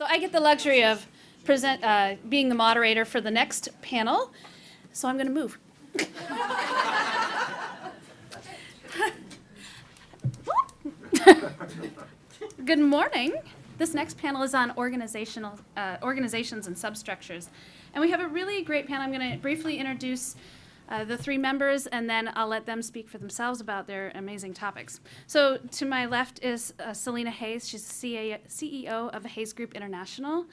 So I get the luxury of being the moderator for the next panel, so I'm going to move. Good morning. This next panel is on organizations and substructures. And we have a really great panel. I'm going to briefly introduce the three members, and then I'll let them speak for themselves about their amazing topics. So to my left is Selena Hayes. She's the CEO of Hayes Group International.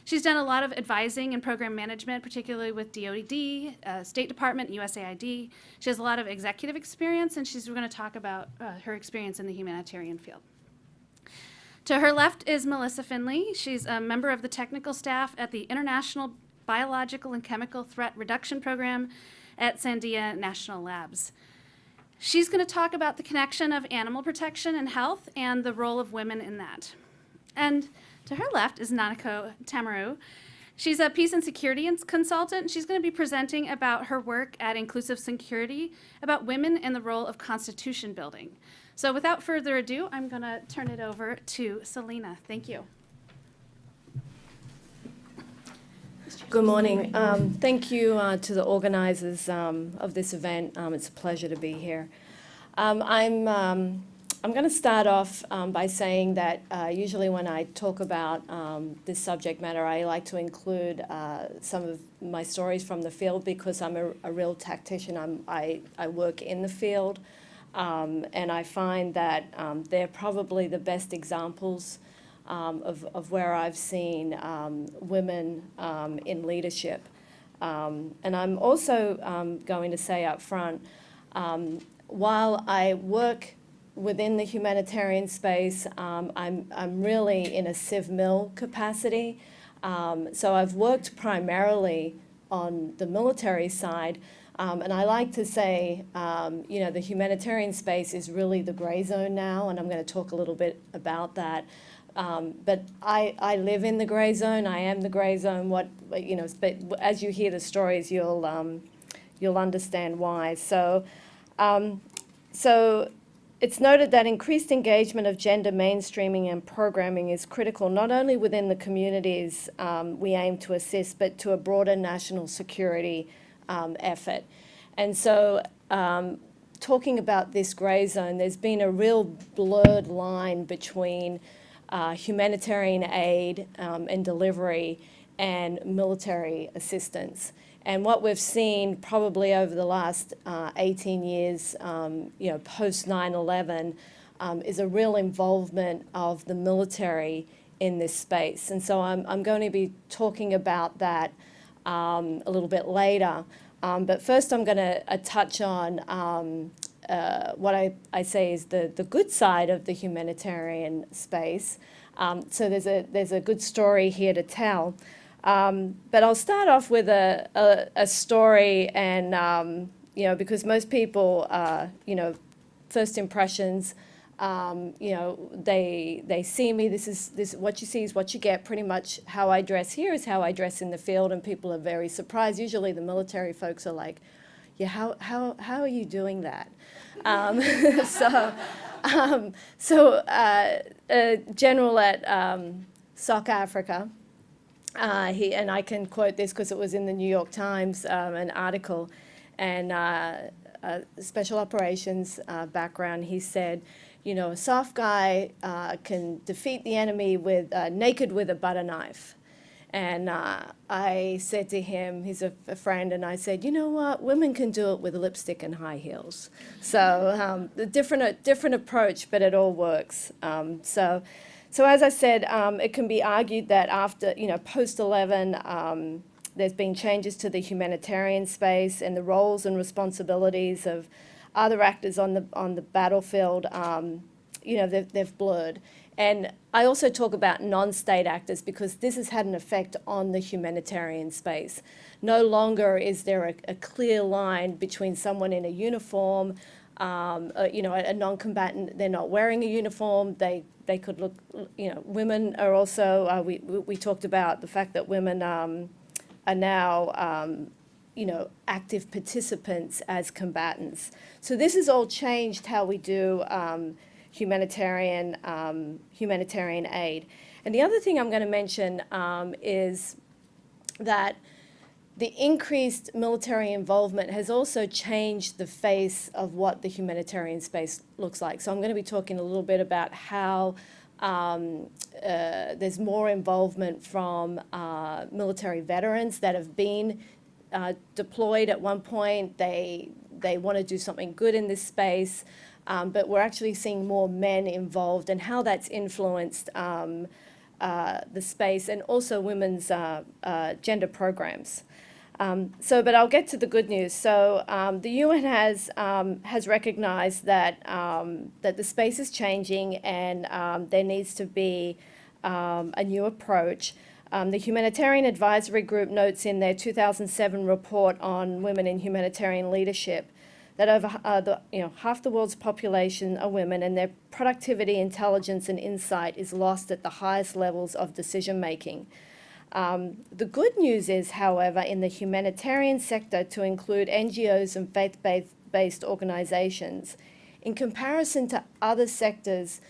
She's done a lot of advising and program management, particularly with DoD, State Department, USAID. She has a lot of executive experience, and she's going to talk about her experience in the humanitarian field. To her left is Melissa Finley. She's a member of the technical staff at the International Biological and Chemical Threat Reduction Program at Sandia National Labs. She's going to talk about the connection of animal protection and health and the role of women in that. And to her left is Nanako Tamaru. She's a peace and security consultant. She's going to be presenting about her work at Inclusive Security, about women and the role of constitution building. So without further ado, I'm going to turn it over to Selena. Thank you. Good morning. Thank you to the organizers of this event. It's a pleasure to be here. I'm going to start off by saying that usually when I talk about this subject matter, I like to include some of my stories from the field because I'm a real tactician. I work in the field, and I find that they're probably the best examples of where I've seen women in leadership. And I'm also going to say up front, while I work within the humanitarian space, I'm really in a civ mil capacity. So I've worked primarily on the military side, and I like to say, the humanitarian space is really the gray zone now, and I'm going to talk a little bit about that. But I live in the gray zone. I am the gray zone. But as you hear the stories, you'll understand why. So it's noted that increased engagement of gender mainstreaming and programming is critical not only within the communities we aim to assist, but to a broader national security effort. And so talking about this gray zone, there's been a real blurred line between humanitarian aid and delivery and military assistance. And what we've seen probably over the last 18 years, post 9/11, is a real involvement of the military in this space. And so I'm going to be talking about that a little bit later. But first I'm going to touch on what I say is the good side of the humanitarian space. So there's a good story here to tell. But I'll start off with a story, and because most people, first impressions, they see me. This what you see is what you get. Pretty much how I dress here is how I dress in the field, and people are very surprised. Usually, the military folks are like, "Yeah, how are you doing that?" A general at SOC Africa. And I can quote this because it was in the New York Times, an article, and special operations background. He said, a soft guy can defeat the enemy with naked with a butter knife. And I said to him, he's a friend, and I said, you know what, women can do it with lipstick and high heels. So the different approach, but it all works. So as I said, it can be argued that after, post-11, there's been changes to the humanitarian space, and the roles and responsibilities of other actors on the battlefield, they've blurred. And I also talk about non-state actors because this has had an effect on the humanitarian space. No longer is there a clear line between someone in a uniform, a non-combatant. They're not wearing a uniform. They could look, women are also, we talked about the fact that women are now, active participants as combatants. So this has all changed how we do humanitarian aid. And the other thing I'm going to mention is that the increased military involvement has also changed the face of what the humanitarian space looks like. So I'm going to be talking a little bit about how there's more involvement from military veterans that have been deployed at one point. They want to do something good in this space, but we're actually seeing more men involved, and how that's influenced the space, and also women's gender programs. But I'll get to the good news. So the UN has recognized that that the space is changing, and there needs to be a new approach. The Humanitarian Advisory Group notes in their 2007 report on women in humanitarian leadership that over half the world's population are women, and their productivity, intelligence, and insight is lost at the highest levels of decision making. The good news is, however, in the humanitarian sector, to include NGOs and faith-based organizations, in comparison to other sectors,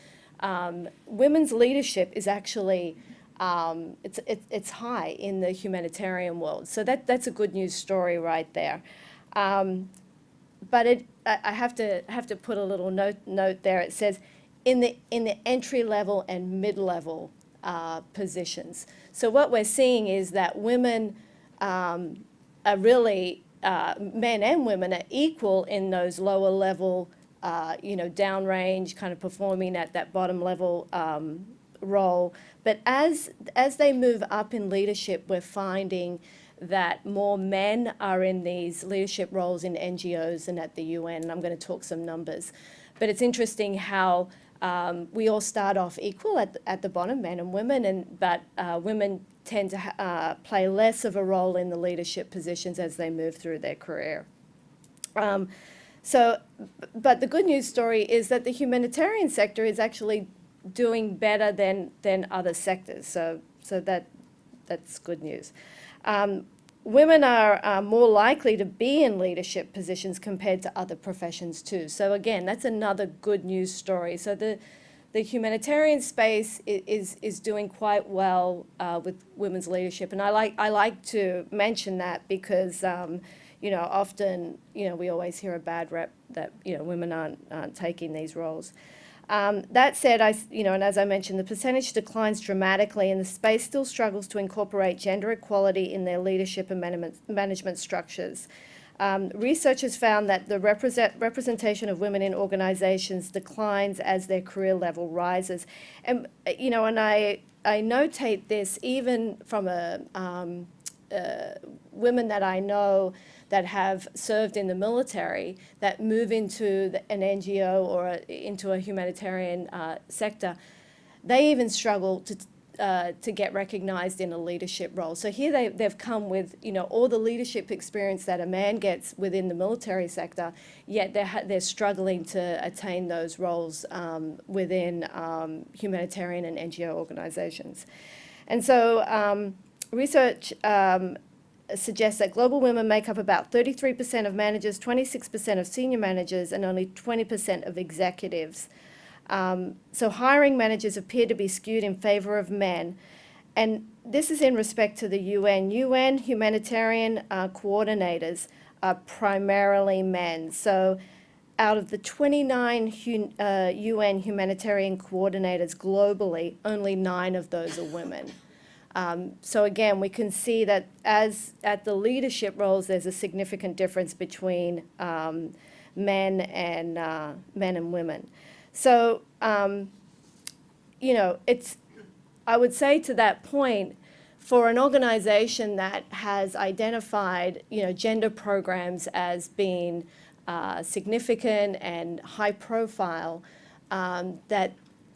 women's leadership is actually it's high in the humanitarian world. So that's a good news story right there. But I have to put a little note there. It says in the entry level and mid-level positions. So what we're seeing is that women are really, men and women are equal in those lower level, downrange, kind of performing at that bottom level role. But as they move up in leadership, we're finding that more men are in these leadership roles in NGOs and at the UN, and I'm going to talk some numbers. But it's interesting how we all start off equal at the bottom, men and women, but women tend to play less of a role in the leadership positions as they move through their career. But the good news story is that the humanitarian sector is actually doing better than other sectors. So that's good news. Women are more likely to be in leadership positions compared to other professions too. So again, that's another good news story. So the humanitarian space is doing quite well with women's leadership, and I like to mention that because often we always hear a bad rep that women aren't taking these roles. That said, and as I mentioned, the percentage declines dramatically, and the space still struggles to incorporate gender equality in their leadership and management structures. Researchers found that the representation of women in organizations declines as their career level rises. And, and I notate this even from women that I know that have served in the military that move into an NGO or into a humanitarian sector. They even struggle to get recognized in a leadership role. So here they've come with all the leadership experience that a man gets within the military sector, yet they're struggling to attain those roles within humanitarian and NGO organizations. And so research suggests that global women make up about 33% of managers, 26% of senior managers, and only 20% of executives. So hiring managers appear to be skewed in favor of men. And this is in respect to the UN. UN humanitarian coordinators are primarily men. So out of the 29 UN humanitarian coordinators globally, only 9 of those are women. So again, we can see that as at the leadership roles, there's a significant difference between men and women. So, it's, I would say to that point, for an organization that has identified, gender programs as being significant and high profile, that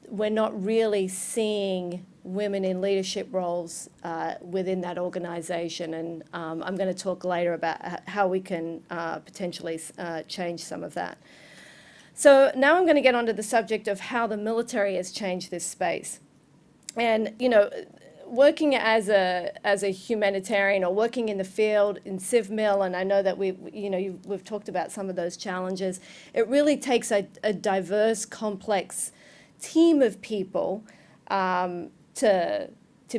we're not really seeing women in leadership roles within that organization. And I'm going to talk later about how we can potentially change some of that. So now I'm going to get onto the subject of how the military has changed this space. And, working as a humanitarian or working in the field in CivMil, and I know that we've talked about some of those challenges, it really takes a diverse, complex team of people to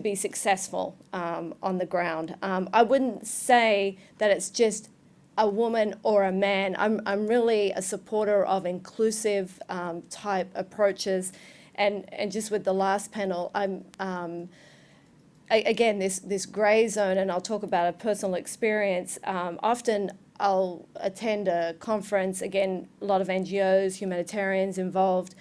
be successful on the ground. I wouldn't say that it's just a woman or a man. I'm really a supporter of inclusive type approaches, and just with the last panel, again, this grey zone, and I'll talk about a personal experience. Often I'll attend a conference, again, a lot of NGOs, humanitarians involved,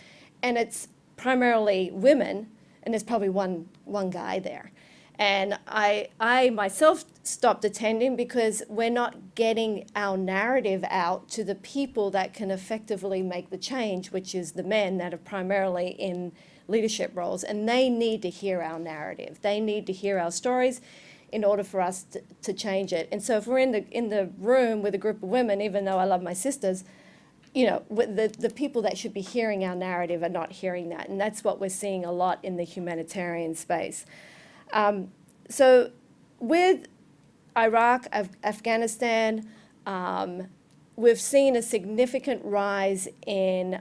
and it's primarily women, and there's probably one guy there. And I myself stopped attending because we're not getting our narrative out to the people that can effectively make the change, which is the men that are primarily in leadership roles, and they need to hear our narrative. They need to hear our stories in order for us to change it. And so if we're in the room with a group of women, even though I love my sisters, you know, the people that should be hearing our narrative are not hearing that, and that's what we're seeing a lot in the humanitarian space. So with Iraq, Afghanistan, we've seen a significant rise in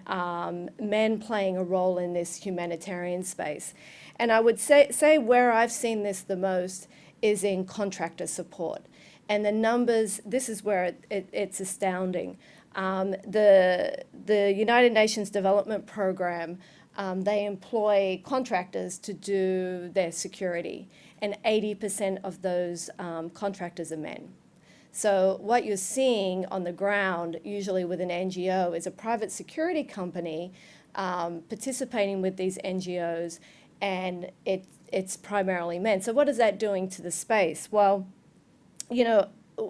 men playing a role in this humanitarian space. And I would say where I've seen this the most is in contractor support. And the numbers, this is where it's astounding. The United Nations Development Program, they employ contractors to do their security, and 80% of those contractors are men. So what you're seeing on the ground, usually with an NGO, is a private security company participating with these NGOs, and it's primarily men. So what is that doing to the space? Well, you know,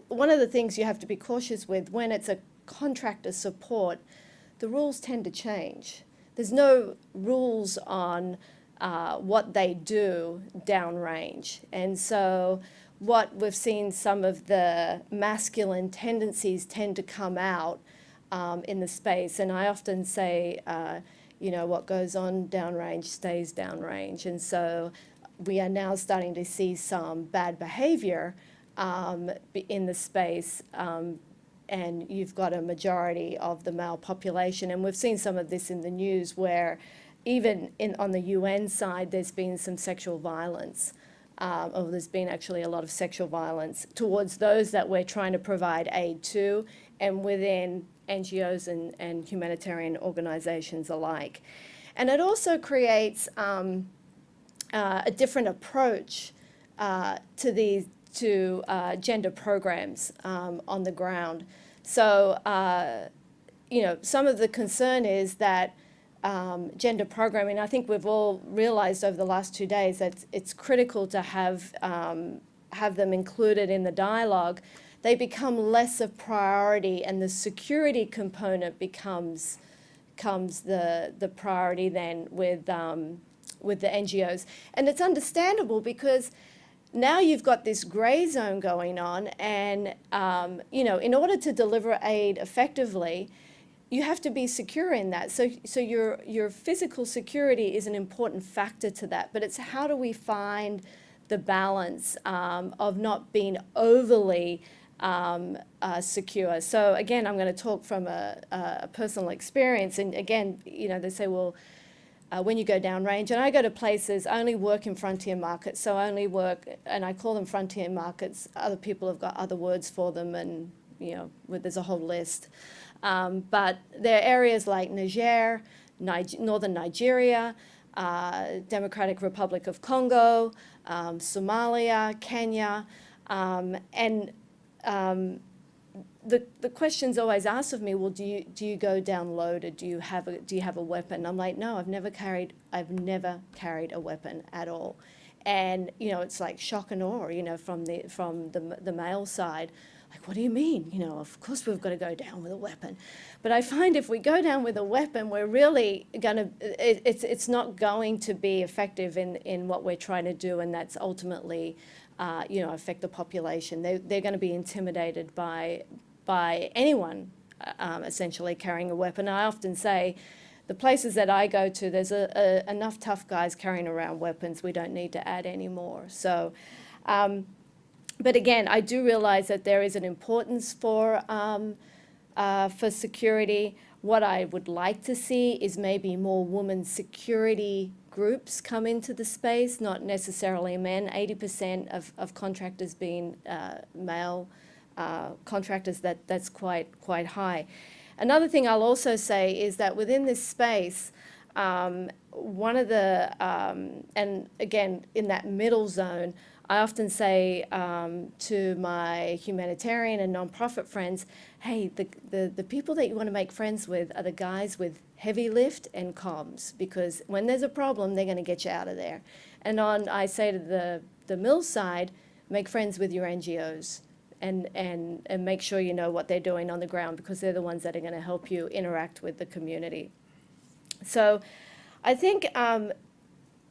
one of the things you have to be cautious with when it's a contractor support, the rules tend to change. There's no rules on what they do downrange. And so what we've seen, some of the masculine tendencies tend to come out in the space. And I often say, you know, what goes on downrange stays downrange. And so we are now starting to see some bad behavior in the space, and you've got a majority of the male population. And we've seen some of this in the news where even on the UN side, there's been some sexual violence, or there's been actually a lot of sexual violence towards those that we're trying to provide aid to, and within NGOs and humanitarian organizations alike. And it also creates a different approach to gender programs on the ground. So, you know, some of the concern is that gender programming, I think we've all realized over the last 2 days that it's critical to have them included in the dialogue. They become less a priority, and the security component becomes the priority then with the NGOs. And it's understandable because now you've got this gray zone going on, and you know, in order to deliver aid effectively, you have to be secure in that. So your physical security is an important factor to that, but it's how do we find the balance of not being overly secure. So again, I'm going to talk from a personal experience, and again, you know, they say, well, when you go downrange, and I go to places, I only work in frontier markets, so I only work, and I call them frontier markets. Other people have got other words for them, and you know, there's a whole list. But there are areas like Niger, northern Nigeria, Democratic Republic of Congo, Somalia, Kenya, and the question's always asked of me, well, do you go down loaded? Do you have a weapon? I'm like, no, I've never carried a weapon at all. And you know, it's like shock and awe, you know, from the male side. Like, what do you mean? You know, of course we've got to go down with a weapon. But I find if we go down with a weapon, we're really gonna, it's not going to be effective in what we're trying to do, and that's ultimately, you know, affect the population. They're going to be intimidated by anyone essentially carrying a weapon. I often say, the places that I go to, there's enough tough guys carrying around weapons. We don't need to add any more. So, but again, I do realize that there is an importance for security. What I would like to see is maybe more women security groups come into the space, not necessarily men. 80% of contractors being male contractors, that's quite high. Another thing I'll also say is that within this space, one of the, and again, in that middle zone, I often say to my humanitarian and nonprofit friends, hey, the people that you want to make friends with are the guys with heavy lift and comms, because when there's a problem, they're going to get you out of there. And I say to the mill side, make friends with your NGOs and make sure you know what they're doing on the ground, because they're the ones that are going to help you interact with the community. So I think, I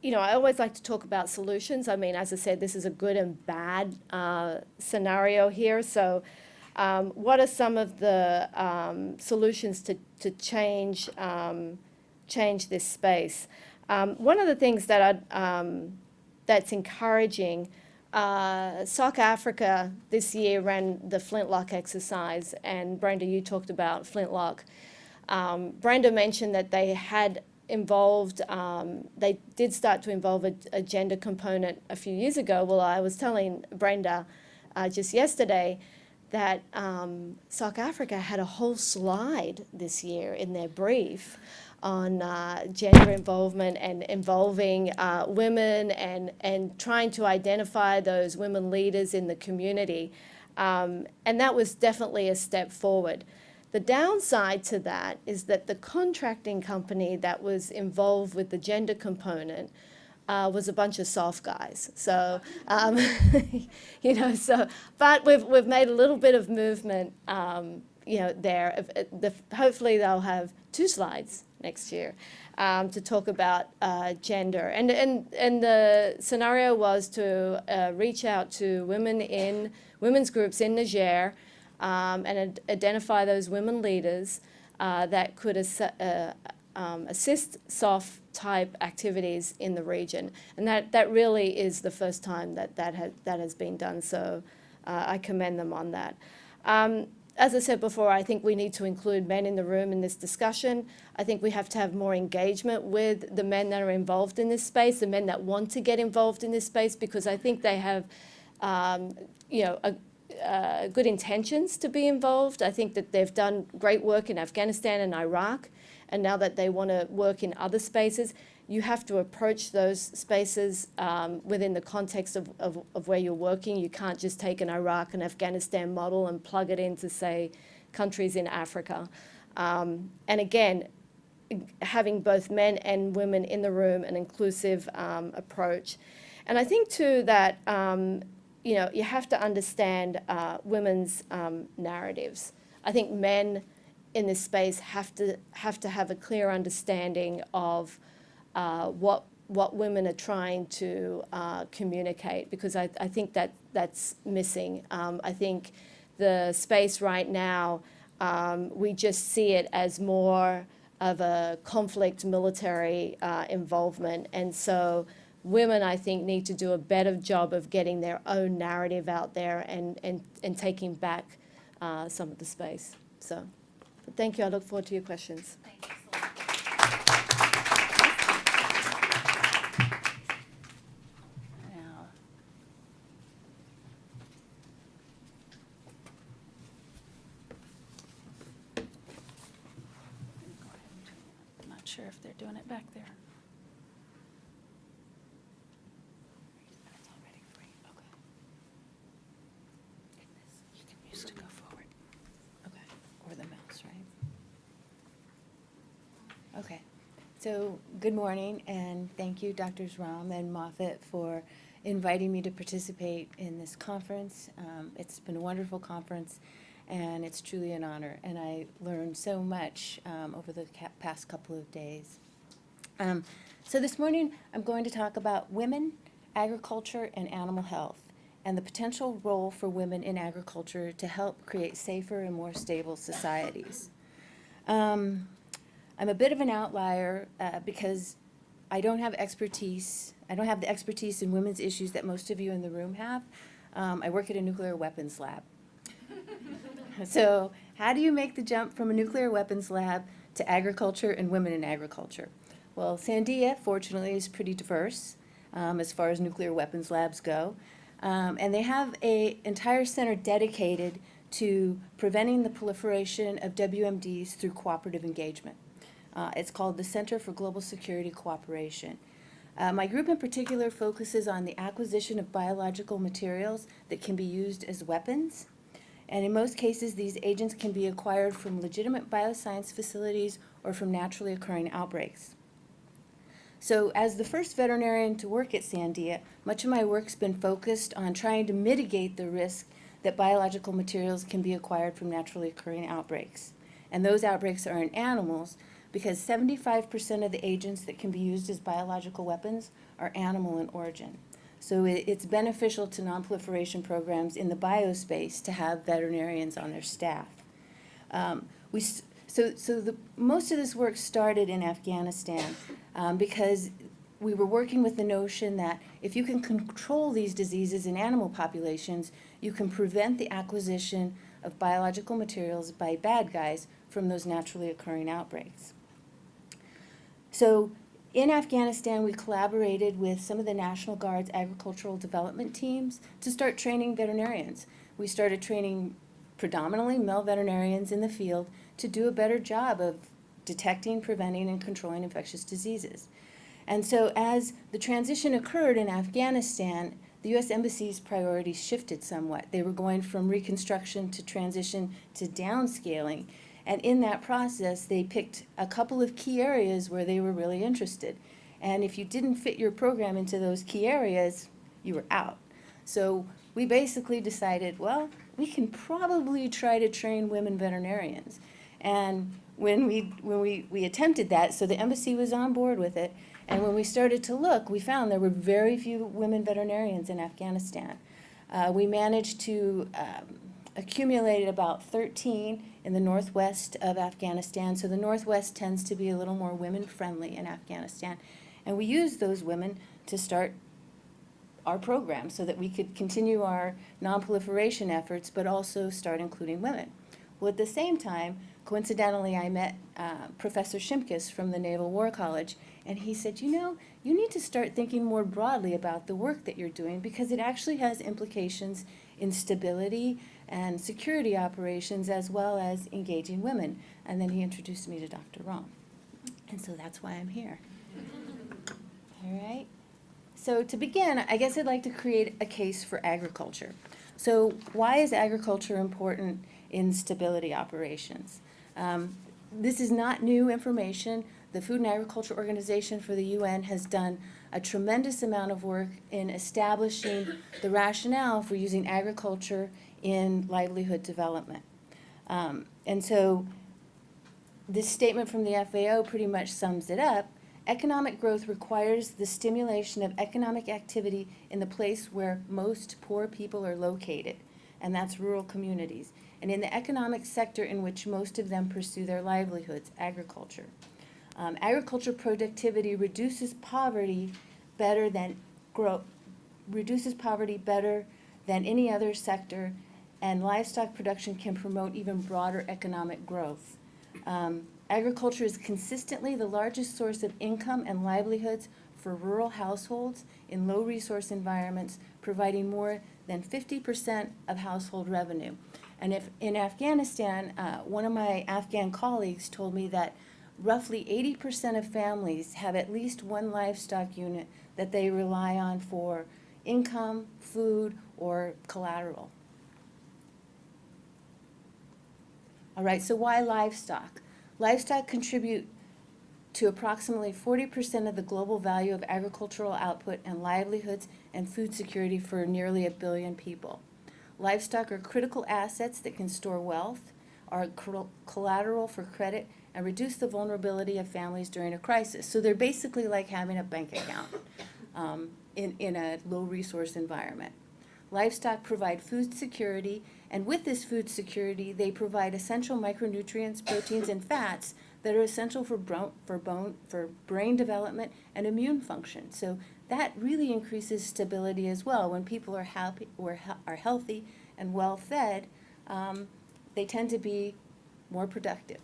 always like to talk about solutions. I mean, as I said, this is a good and bad scenario here. So what are some of the solutions to change this space? One of the things that that's encouraging, SOC Africa this year ran the Flintlock exercise, and Brenda, you talked about Flintlock. Brenda mentioned that they had involved, they did start to involve a gender component a few years ago. Well, I was telling Brenda just yesterday that South Africa had a whole slide this year in their brief on gender involvement and involving women and trying to identify those women leaders in the community. And that was definitely a step forward. The downside to that is that the contracting company that was involved with the gender component was a bunch of soft guys. So, but we've made a little bit of movement, there. Hopefully they'll have 2 slides next year to talk about gender. And the scenario was to reach out to women's groups in Niger, and identify those women leaders that could assist soft type activities in the region. And that really is the first time that has been done. So I commend them on that. As I said before, I think we need to include men in the room in this discussion. I think we have to have more engagement with the men that are involved in this space, the men that want to get involved in this space, because I think they have, good intentions to be involved. I think that they've done great work in Afghanistan and Iraq, and now that they want to work in other spaces, you have to approach those spaces within the context of where you're working. You can't just take an Iraq and Afghanistan model and plug it into, say, countries in Africa. And again, having both men and women in the room, an inclusive approach. And I think, too, that you have to understand women's narratives. I think men in this space have to have a clear understanding of what women are trying to communicate, because I think that's missing. I think the space right now, we just see it as more of a conflict military involvement, and so women, I think, need to do a better job of getting their own narrative out there and taking back some of the space. So thank you. I look forward to your questions. Thanks. Now, I'm not sure if they're doing it back there. To go forward. Okay, or the mouse, right? Okay, so good morning, and thank you, Drs. Ram and Moffett, for inviting me to participate in this conference. It's been a wonderful conference, and it's truly an honor, and I learned so much over the past couple of days. So this morning, I'm going to talk about women, agriculture, and animal health, and the potential role for women in agriculture to help create safer and more stable societies. I'm a bit of an outlier because I don't have expertise. I don't have the expertise in women's issues that most of you in the room have. I work at a nuclear weapons lab. So how do you make the jump from a nuclear weapons lab to agriculture and women in agriculture? Well, Sandia, fortunately, is pretty diverse as far as nuclear weapons labs go. And they have an entire center dedicated to preventing the proliferation of WMDs through cooperative engagement. It's called the Center for Global Security Cooperation. My group in particular focuses on the acquisition of biological materials that can be used as weapons. And in most cases, these agents can be acquired from legitimate bioscience facilities or from naturally occurring outbreaks. So as the first veterinarian to work at Sandia, much of my work's been focused on trying to mitigate the risk that biological materials can be acquired from naturally occurring outbreaks. And those outbreaks are in animals because 75% of the agents that can be used as biological weapons are animal in origin. So it's beneficial to nonproliferation programs in the biospace to have veterinarians on their staff. Most of this work started in Afghanistan because we were working with the notion that if you can control these diseases in animal populations, you can prevent the acquisition of biological materials by bad guys from those naturally occurring outbreaks. So in Afghanistan, we collaborated with some of the National Guard's agricultural development teams to start training veterinarians. We started training predominantly male veterinarians in the field to do a better job of detecting, preventing, and controlling infectious diseases. And so as the transition occurred in Afghanistan, the U.S. Embassy's priorities shifted somewhat. They were going from reconstruction to transition to downscaling. And in that process, they picked a couple of key areas where they were really interested. And if you didn't fit your program into those key areas, you were out. So we basically decided, well, we can probably try to train women veterinarians. And when we attempted that, so the embassy was on board with it, and when we started to look, we found there were very few women veterinarians in Afghanistan. We managed to accumulate about 13 in the northwest of Afghanistan. So the northwest tends to be a little more women-friendly in Afghanistan. And we used those women to start our program so that we could continue our nonproliferation efforts, but also start including women. Well, at the same time, coincidentally, I met Professor Shimkus from the Naval War College, and he said, you know, you need to start thinking more broadly about the work that you're doing because it actually has implications in stability and security operations as well as engaging women. And then he introduced me to Dr. Rom. And so that's why I'm here. All right. So to begin, I guess I'd like to create a case for agriculture. So why is agriculture important in stability operations? This is not new information. The Food and Agriculture Organization for the UN has done a tremendous amount of work in establishing the rationale for using agriculture in livelihood development. And so this statement from the FAO pretty much sums it up. Economic growth requires the stimulation of economic activity in the place where most poor people are located, and that's rural communities, and in the economic sector in which most of them pursue their livelihoods, agriculture. Agriculture productivity reduces poverty better than any other sector, and livestock production can promote even broader economic growth. Agriculture is consistently the largest source of income and livelihoods for rural households in low-resource environments, providing more than 50% of household revenue. And if in Afghanistan, one of my Afghan colleagues told me that roughly 80% of families have at least one livestock unit that they rely on for income, food, or collateral. All right, so why livestock? Livestock contribute to approximately 40% of the global value of agricultural output and livelihoods and food security for nearly 1 billion people. Livestock are critical assets that can store wealth, are collateral for credit, and reduce the vulnerability of families during a crisis. So they're basically like having a bank account in a low-resource environment. Livestock provide food security, and with this food security, they provide essential micronutrients, proteins, and fats that are essential for brain development and immune function. So that really increases stability as well. When people are happy, are healthy and well-fed, they tend to be more productive.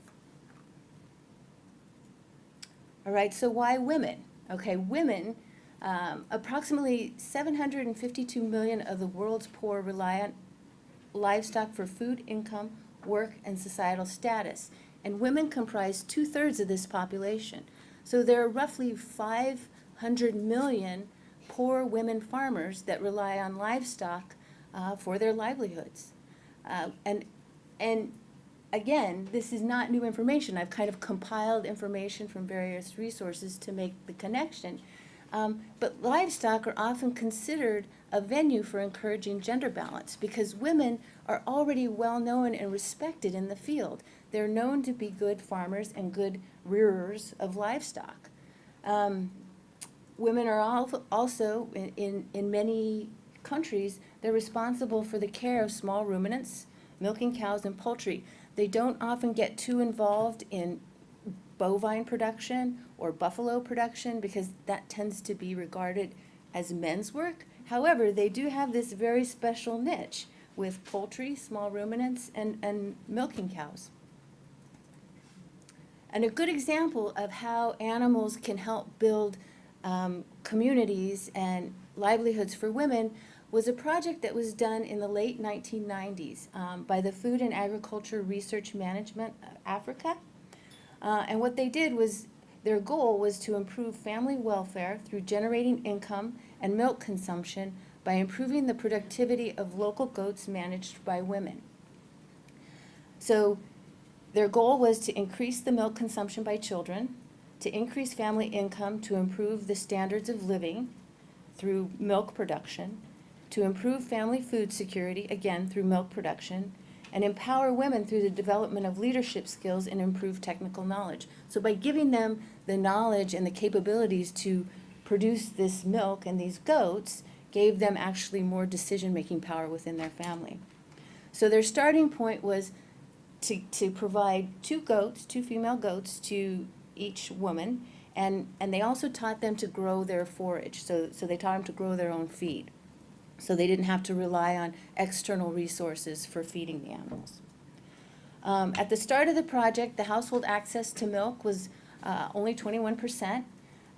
All right, so why women? Okay, women, approximately 752 million of the world's poor rely on livestock for food, income, work, and societal status. And women comprise 2/3 of this population. So there are roughly 500 million poor women farmers that rely on livestock for their livelihoods. And again, this is not new information. I've kind of compiled information from various resources to make the connection. But livestock are often considered a venue for encouraging gender balance because women are already well known and respected in the field. They're known to be good farmers and good rearers of livestock. Women are also, in many countries, they're responsible for the care of small ruminants, milking cows, and poultry. They don't often get too involved in bovine production or buffalo production because that tends to be regarded as men's work. However, they do have this very special niche with poultry, small ruminants, and milking cows. And a good example of how animals can help build communities and livelihoods for women was a project that was done in the late 1990s by the Food and Agriculture Research Management of Africa. And what they did was, their goal was to improve family welfare through generating income and milk consumption by improving the productivity of local goats managed by women. So their goal was to increase the milk consumption by children, to increase family income to improve the standards of living through milk production, to improve family food security, again through milk production, and empower women through the development of leadership skills and improved technical knowledge. So by giving them the knowledge and the capabilities to produce this milk and these goats, gave them actually more decision-making power within their family. So their starting point was to provide two female goats to each woman, and they also taught them to grow their forage. So they taught them to grow their own feed. So they didn't have to rely on external resources for feeding the animals. At the start of the project, the household access to milk was only 21%.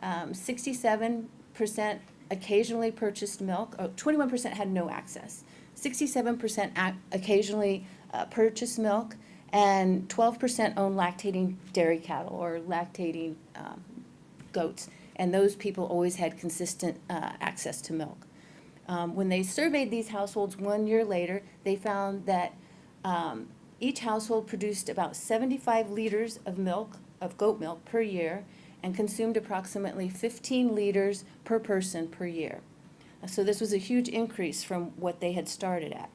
67% occasionally purchased milk. 21% had no access. 67% occasionally purchased milk, and 12% owned lactating dairy cattle or lactating goats. And those people always had consistent access to milk. When they surveyed these households 1 year later, they found that each household produced about 75 liters of milk, of goat milk per year, and consumed approximately 15 liters per person per year. So this was a huge increase from what they had started at.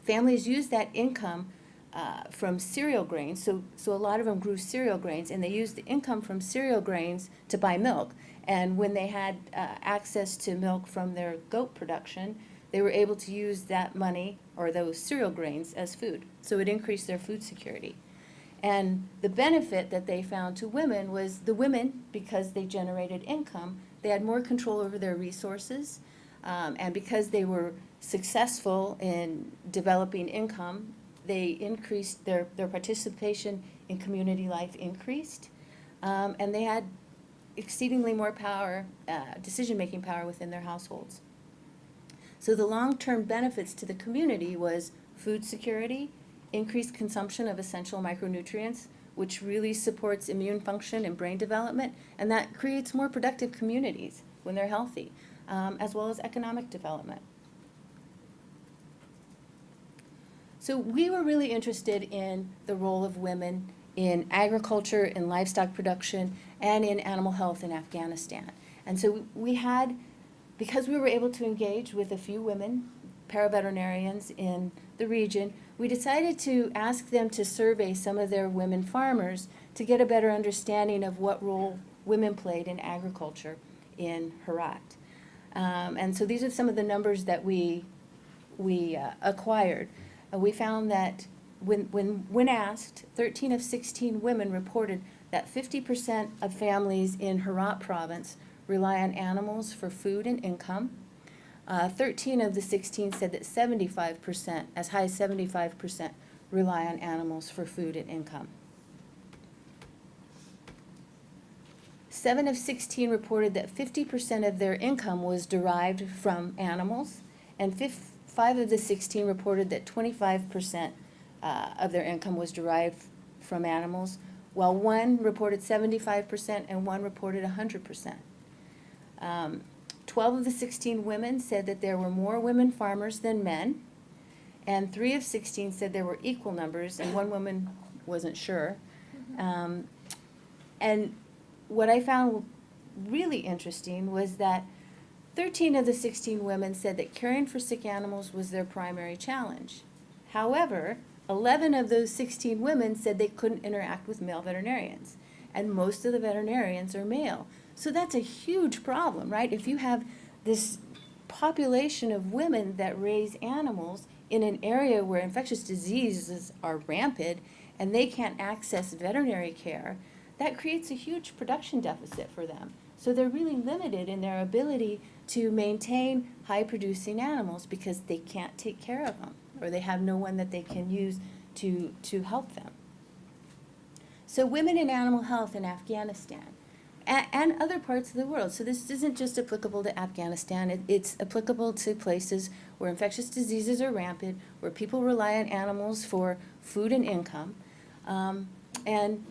Families used that income from cereal grains, so a lot of them grew cereal grains, and they used the income from cereal grains to buy milk. And when they had access to milk from their goat production, they were able to use that money or those cereal grains as food. So it increased their food security. And the benefit that they found to women was the women, because they generated income, they had more control over their resources. And because they were successful in developing income, they increased their participation in community life increased. And they had exceedingly more power, decision-making power within their households. So the long-term benefits to the community was food security, increased consumption of essential micronutrients, which really supports immune function and brain development, and that creates more productive communities when they're healthy, as well as economic development. So we were really interested in the role of women in agriculture, in livestock production, and in animal health in Afghanistan. And so we had, because we were able to engage with a few women, paraveterinarians in the region, we decided to ask them to survey some of their women farmers to get a better understanding of what role women played in agriculture in Herat. And so these are some of the numbers that we acquired. We found that when asked, 13 of 16 women reported that 50% of families in Herat province rely on animals for food and income. 13 of the 16 said that 75%, as high as 75%, rely on animals for food and income. 7 of 16 reported that 50% of their income was derived from animals, and 5 of the 16 reported that 25% of their income was derived from animals, while 1 reported 75% and 1 reported 100%. 12 of the 16 women said that there were more women farmers than men, and 3 of 16 said there were equal numbers, and 1 woman wasn't sure. And what I found really interesting was that 13 of the 16 women said that caring for sick animals was their primary challenge. However, 11 of those 16 women said they couldn't interact with male veterinarians, and most of the veterinarians are male. So that's a huge problem, right? If you have this population of women that raise animals in an area where infectious diseases are rampant and they can't access veterinary care, that creates a huge production deficit for them. So they're really limited in their ability to maintain high-producing animals because they can't take care of them, or they have no one that they can use to help them. So women in animal health in Afghanistan and other parts of the world. So this isn't just applicable to Afghanistan, it's applicable to places where infectious diseases are rampant, where people rely on animals for food and income, and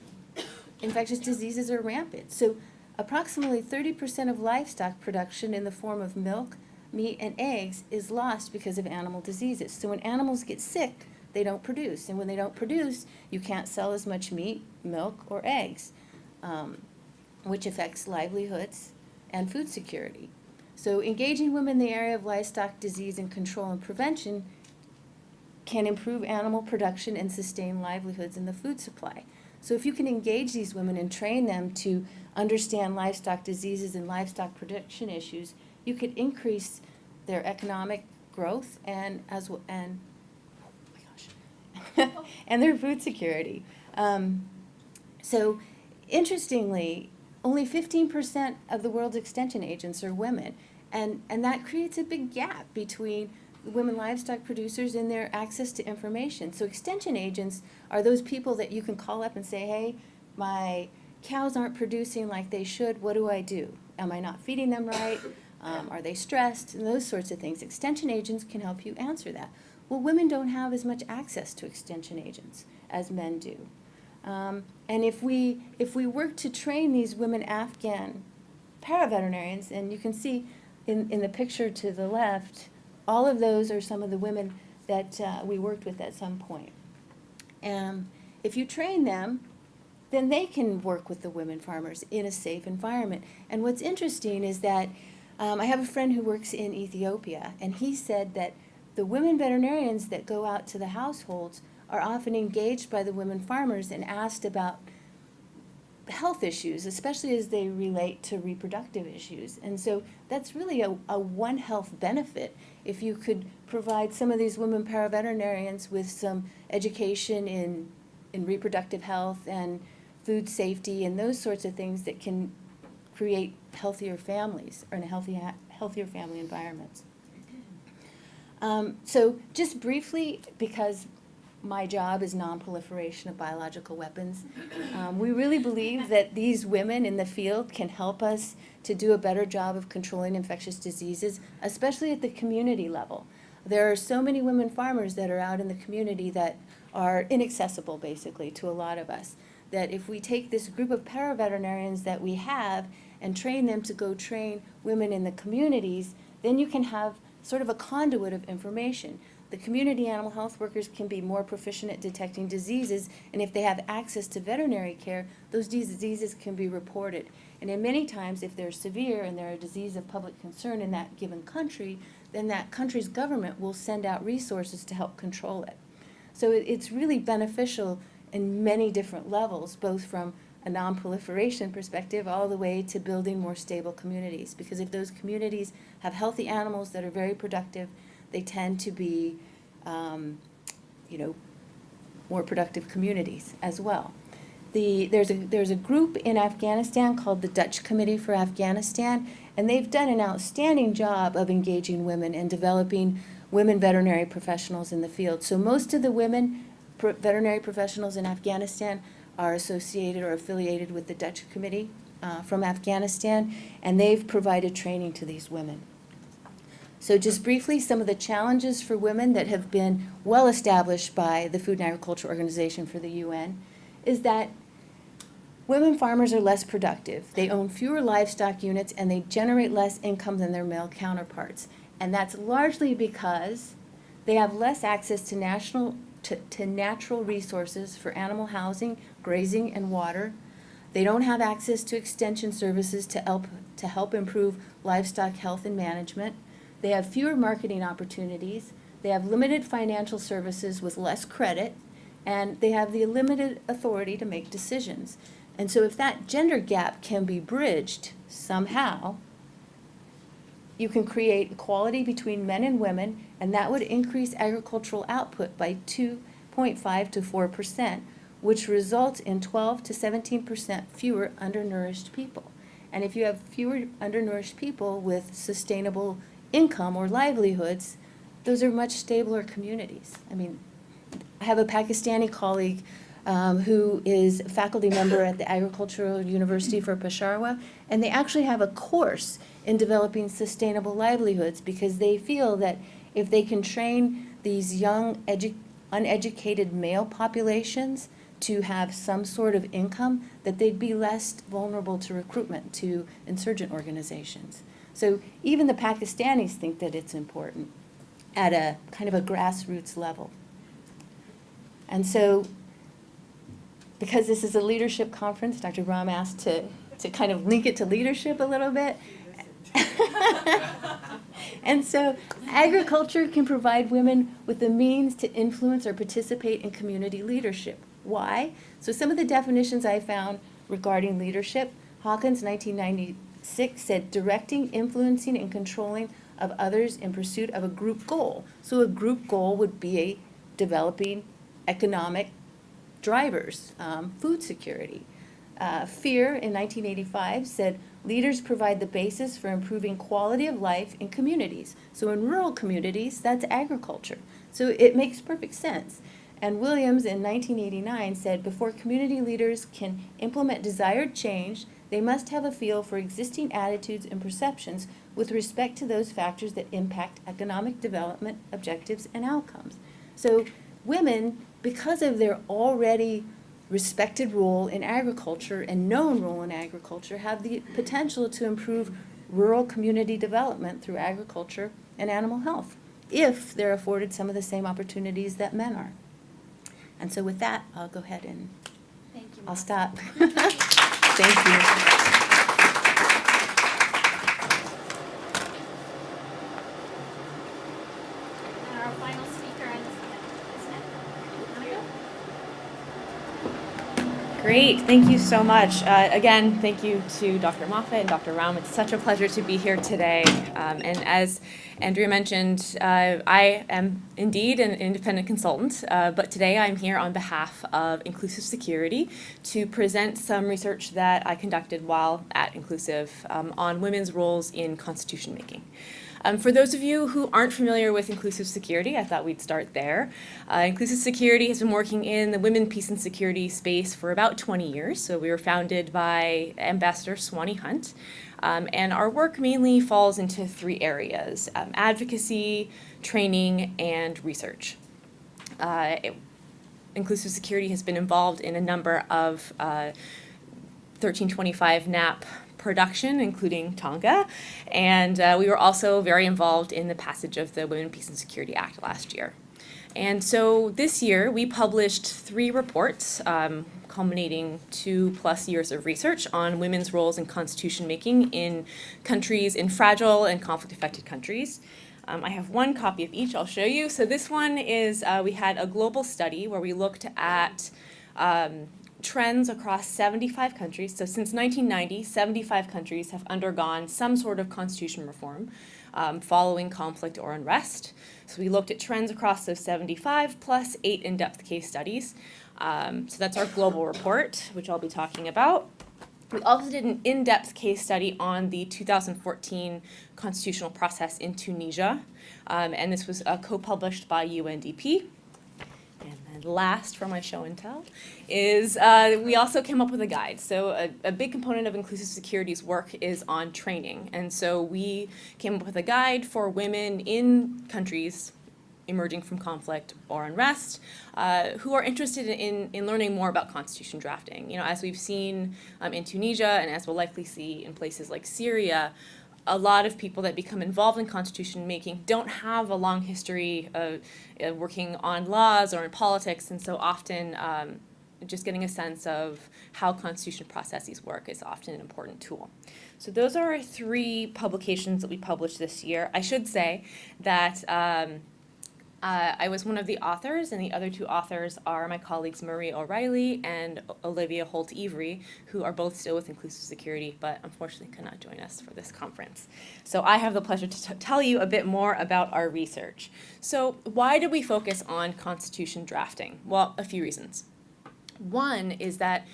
infectious diseases are rampant. So approximately 30% of livestock production in the form of milk, meat, and eggs is lost because of animal diseases. So when animals get sick, they don't produce. And when they don't produce, you can't sell as much meat, milk, or eggs, which affects livelihoods and food security. So engaging women in the area of livestock disease and control and prevention can improve animal production and sustain livelihoods in the food supply. So if you can engage these women and train them to understand livestock diseases and livestock production issues, you could increase their economic growth and oh my gosh, and their food security. So interestingly, only 15% of the world's extension agents are women, and that creates a big gap between women livestock producers and their access to information. So extension agents are those people that you can call up and say, hey, my cows aren't producing like they should, what do I do? Am I not feeding them right? Are they stressed? And those sorts of things. Extension agents can help you answer that. Well, women don't have as much access to extension agents as men do. And if we work to train these women Afghan paraveterinarians, and you can see in the picture to the left, all of those are some of the women that we worked with at some point. And if you train them, then they can work with the women farmers in a safe environment. And what's interesting is that I have a friend who works in Ethiopia, and he said that the women veterinarians that go out to the households are often engaged by the women farmers and asked about health issues, especially as they relate to reproductive issues. And so that's really a One Health benefit if you could provide some of these women paraveterinarians with some education in reproductive health and food safety and those sorts of things that can create healthier families or healthier family environments. So just briefly, because my job is non-proliferation of biological weapons, we really believe that these women in the field can help us to do a better job of controlling infectious diseases, especially at the community level. There are so many women farmers that are out in the community that are inaccessible, basically, to a lot of us, that if we take this group of paraveterinarians that we have and train them to go train women in the communities, then you can have sort of a conduit of information. The community animal health workers can be more proficient at detecting diseases, and if they have access to veterinary care, those diseases can be reported. And in many times, if they're severe and they're a disease of public concern in that given country, then that country's government will send out resources to help control it. So it's really beneficial in many different levels, both from a non-proliferation perspective all the way to building more stable communities. Because if those communities have healthy animals that are very productive, they tend to be, more productive communities as well. There's a group in Afghanistan called the Dutch Committee for Afghanistan, and they've done an outstanding job of engaging women and developing women veterinary professionals in the field. So most of the women veterinary professionals in Afghanistan are associated or affiliated with the Dutch Committee from Afghanistan, and they've provided training to these women. So just briefly, some of the challenges for women that have been well established by the Food and Agriculture Organization for the UN is that women farmers are less productive. They own fewer livestock units and they generate less income than their male counterparts. And that's largely because they have less access to natural resources for animal housing, grazing, and water. They don't have access to extension services to help improve livestock health and management. They have fewer marketing opportunities. They have limited financial services with less credit, and they have the limited authority to make decisions. And so if that gender gap can be bridged somehow, you can create equality between men and women, and that would increase agricultural output by 2.5 to 4%, which results in 12 to 17% fewer undernourished people. And if you have fewer undernourished people with sustainable income or livelihoods, those are much stabler communities. I mean, I have a Pakistani colleague who is a faculty member at the Agricultural University for Peshawar, and they actually have a course in developing sustainable livelihoods because they feel that if they can train these young, uneducated male populations to have some sort of income, that they'd be less vulnerable to recruitment to insurgent organizations. So even the Pakistanis think that it's important at a kind of a grassroots level. And so because this is a leadership conference, Dr. Ram asked to kind of link it to leadership a little bit. And so agriculture can provide women with the means to influence or participate in community leadership. Why? So some of the definitions I found regarding leadership, Hawkins, 1996, said directing, influencing, and controlling of others in pursuit of a group goal. So a group goal would be developing economic drivers, food security. Fear, in 1985, said leaders provide the basis for improving quality of life in communities. So in rural communities, that's agriculture. So it makes perfect sense. And Williams, in 1989, said before community leaders can implement desired change, they must have a feel for existing attitudes and perceptions with respect to those factors that impact economic development, objectives, and outcomes. So women, because of their already respected role in agriculture and known role in agriculture, have the potential to improve rural community development through agriculture and animal health, if they're afforded some of the same opportunities that men are. And so with that, I'll go ahead and Thank you, I'll Martha. stop. Thank you. And our final speaker on this event, Great, thank you so much. Again, thank you to Dr. Moffat and Dr. Raum. It's such a pleasure to be here today. And as Andrea mentioned, I am indeed an independent consultant, but today I'm here on behalf of Inclusive Security to present some research that I conducted while at Inclusive on women's roles in constitution making. For those of you who aren't familiar with Inclusive Security, I thought we'd start there. Inclusive Security has been working in the women, peace, and security space for about 20 years. So we were founded by Ambassador Swanee Hunt. And our work mainly falls into three areas: advocacy, training, and research. Inclusive Security has been involved in a number of 1325 NAP production, including Tonga, and we were also very involved in the passage of the Women, Peace, and Security Act last year. And so this year we published 3 reports culminating 2+ years of research on women's roles in constitution making in countries, in fragile and conflict-affected countries. I have one copy of each I'll show you. So this one is, we had a global study where we looked at trends across 75 countries. So since 1990, 75 countries have undergone some sort of constitution reform following conflict or unrest. So we looked at trends across those 75 plus 8 in-depth case studies. So that's our global report, which I'll be talking about. We also did an in-depth case study on the 2014 constitutional process in Tunisia, and this was co-published by UNDP. And then and last for my show and tell is we also came up with a guide. So a big component of Inclusive Security's work is on training. And so we came up with a guide for women in countries emerging from conflict or unrest, who are interested in learning more about constitution drafting. You know, as we've seen in Tunisia and as we'll likely see in places like Syria, a lot of people that become involved in constitution making don't have a long history of working on laws or in politics, and so often just getting a sense of how constitution processes work is often an important tool. So those are our 3 publications that we published this year. I should say that I was one of the authors, and the other 2 authors are my colleagues Marie O'Reilly and Olivia Holt-Every, who are both still with Inclusive Security, but unfortunately cannot join us for this conference. So I have the pleasure to tell you a bit more about our research. So why did we focus on constitution drafting? Well, a few reasons. One is that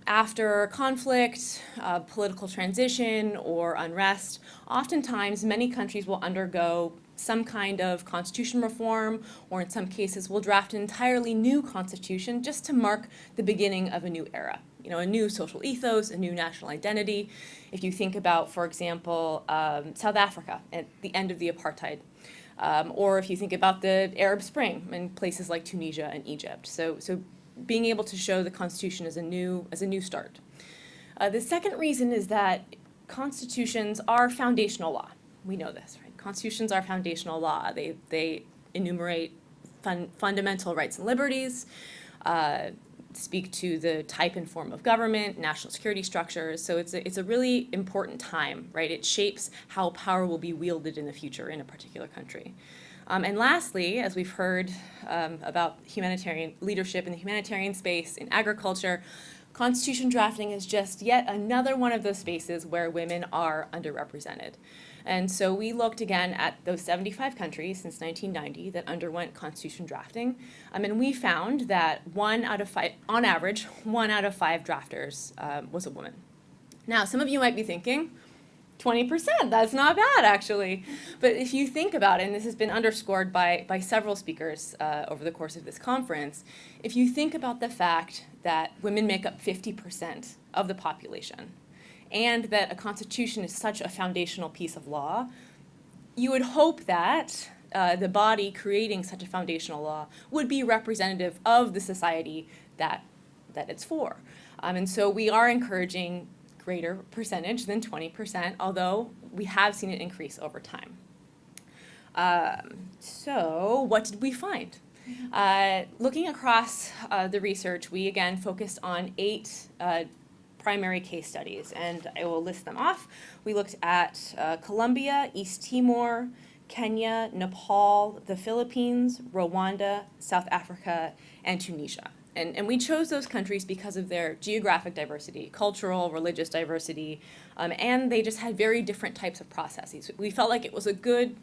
after conflict, political transition, or unrest, oftentimes many countries will undergo some kind of constitution reform, or in some cases will draft an entirely new constitution just to mark the beginning of a new era. You know, a new social ethos, a new national identity. If you think about, for example, South Africa at the end of the apartheid, or if you think about the Arab Spring in places like Tunisia and Egypt. So being able to show the constitution as a new start. The second reason is that constitutions are foundational law. We know this, right? Constitutions are foundational law. They enumerate fundamental rights and liberties, speak to the type and form of government, national security structures. So it's a really important time, right? It shapes how power will be wielded in the future in a particular country. And lastly, as we've heard about humanitarian leadership in the humanitarian space, in agriculture, constitution drafting is just yet another one of those spaces where women are underrepresented. And so we looked again at those 75 countries since 1990 that underwent constitution drafting, and we found that 1 out of 5, on average, 1 out of 5 drafters was a woman. Now, some of you might be thinking, 20%, that's not bad actually. But if you think about it, and this has been underscored by several speakers over the course of this conference, if you think about the fact that women make up 50% of the population, and that a constitution is such a foundational piece of law, you would hope that the body creating such a foundational law would be representative of the society that it's for. And so we are encouraging greater percentage than 20%, although we have seen it increase over time. So what did we find? Looking across the research, we again focused on 8 primary case studies, and I will list them off. We looked at Colombia, East Timor, Kenya, Nepal, the Philippines, Rwanda, South Africa, and Tunisia. And we chose those countries because of their geographic diversity, cultural, religious diversity, and they just had very different types of processes. We felt like it was a good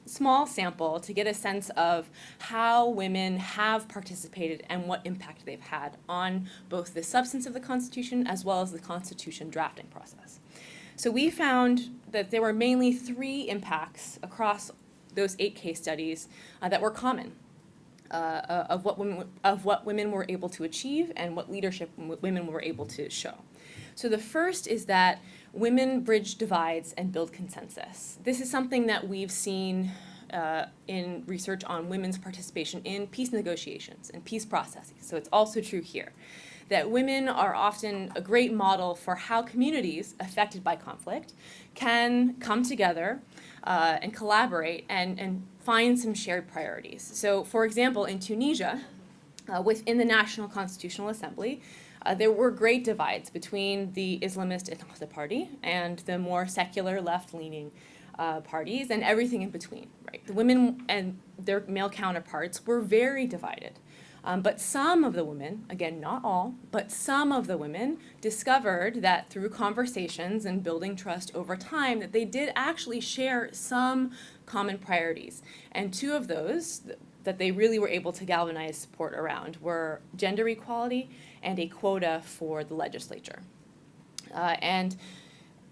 small sample to get a sense of how women have participated and what impact they've had on both the substance of the Constitution as well as the Constitution drafting process. So we found that there were mainly 3 impacts across those 8 case studies that were common of what women were able to achieve and what leadership women were able to show. So the first is that women bridge divides and build consensus. This is something that we've seen in research on women's participation in peace negotiations and peace processes. So it's also true here, that women are often a great model for how communities affected by conflict can come together and collaborate and find some shared priorities. So for example, in Tunisia, within the National Constitutional Assembly, there were great divides between the Islamist Ennahda Party and the more secular left-leaning parties and everything in between, right? The women and their male counterparts were very divided. But some of the women, again, not all, but some of the women discovered that through conversations and building trust over time that they did actually share some common priorities. And 2 of those that they really were able to galvanize support around were gender equality and a quota for the legislature. And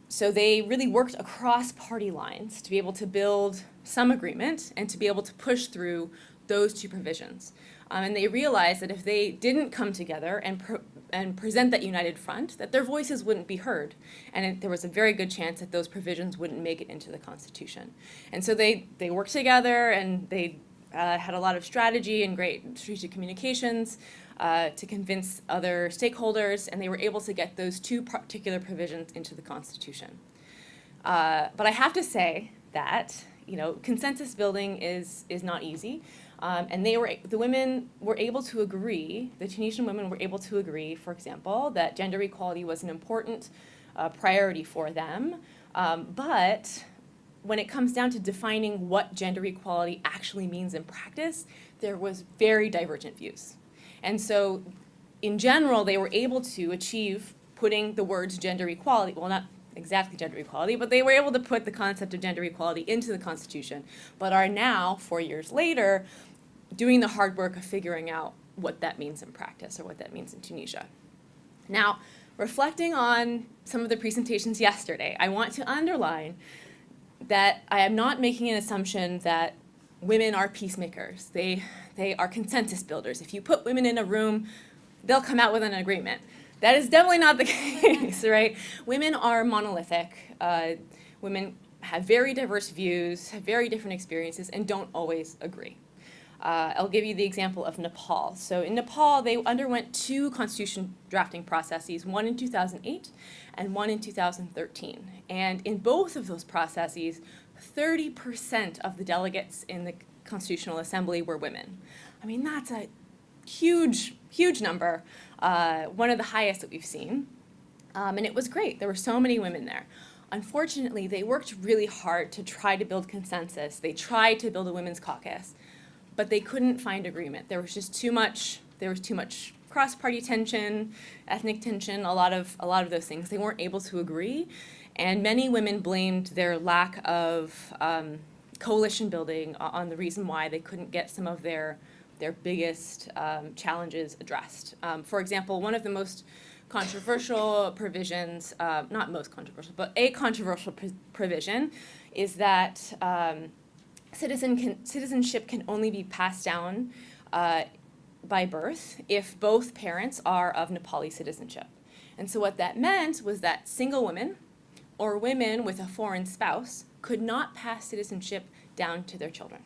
so they really worked across party lines to be able to build some agreement and to be able to push through those 2 provisions. And they realized that if they didn't come together and present that united front, that their voices wouldn't be heard. And there was a very good chance that those provisions wouldn't make it into the Constitution. And so they worked together, and they had a lot of strategy and great strategic communications to convince other stakeholders, and they were able to get those two particular provisions into the Constitution. But I have to say that, consensus building is not easy. And the women were able to agree, the Tunisian women were able to agree, for example, that gender equality was an important priority for them. But when it comes down to defining what gender equality actually means in practice, there was very divergent views. And so, in general, they were able to achieve putting the words gender equality, well, not exactly gender equality, but they were able to put the concept of gender equality into the Constitution, but are now, 4 years later, doing the hard work of figuring out what that means in practice, or what that means in Tunisia. Now, reflecting on some of the presentations yesterday, I want to underline that I am not making an assumption that women are peacemakers. They are consensus builders. If you put women in a room, they'll come out with an agreement. That is definitely not the case, right? Women are monolithic. Women have very diverse views, have very different experiences, and don't always agree. I'll give you the example of Nepal. So in Nepal, they underwent 2 constitution drafting processes, one in 2008 and one in 2013. And in both of those processes, 30% of the delegates in the Constitutional Assembly were women. I mean, that's a huge, huge number, one of the highest that we've seen. And it was great. There were so many women there. Unfortunately, they worked really hard to try to build consensus. They tried to build a women's caucus, but they couldn't find agreement. There was too much cross-party tension, ethnic tension, a lot of those things. They weren't able to agree, and many women blamed their lack of coalition building on the reason why they couldn't get some of their biggest challenges addressed. For example, one of the most controversial provisions, not most controversial, but a controversial provision is that citizenship can only be passed down by birth if both parents are of Nepali citizenship. And so what that meant was that single women or women with a foreign spouse could not pass citizenship down to their children.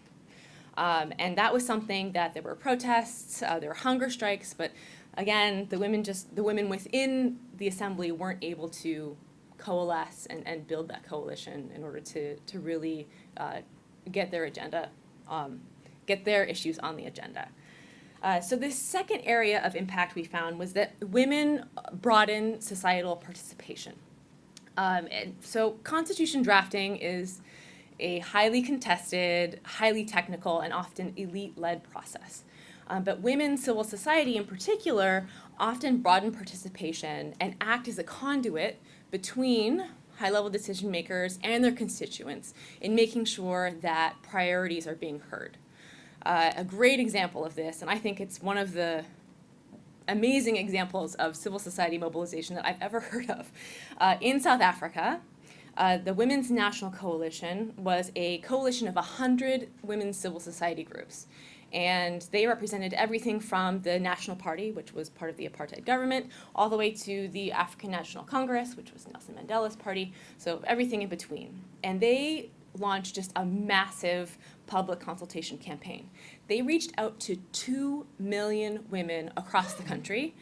And that was something that there were protests, there were hunger strikes, but again, the women within the assembly weren't able to coalesce and build that coalition in order to really get their agenda, get their issues on the agenda. So this second area of impact we found was that women brought in societal participation. And so constitution drafting is a highly contested, highly technical, and often elite-led process. But women's civil society in particular often broaden participation and act as a conduit between high-level decision makers and their constituents in making sure that priorities are being heard. A great example of this, and I think it's one of the amazing examples of civil society mobilization that I've ever heard of. In South Africa, the Women's National Coalition was a coalition of 100 women's civil society groups. And they represented everything from the National Party, which was part of the apartheid government, all the way to the African National Congress, which was Nelson Mandela's party, so everything in between. And they launched just a massive public consultation campaign. They reached out to 2 million women across the country,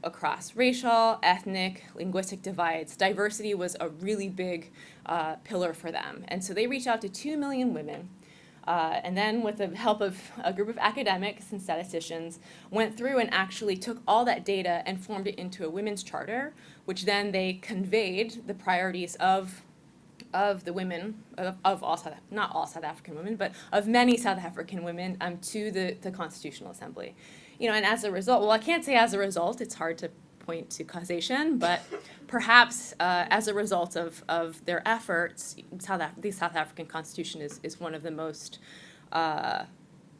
across racial, ethnic, linguistic divides. Diversity was a really big pillar for them. And so they reached out to 2 million women, and then with the help of a group of academics and statisticians, went through and actually took all that data and formed it into a women's charter, which then they conveyed the priorities of the women, of all not all South African women, but of many South African women to the Constitutional Assembly. And as a result, well, I can't say as a result, it's hard to point to causation, but perhaps as a result of their efforts, the South African Constitution is one of the most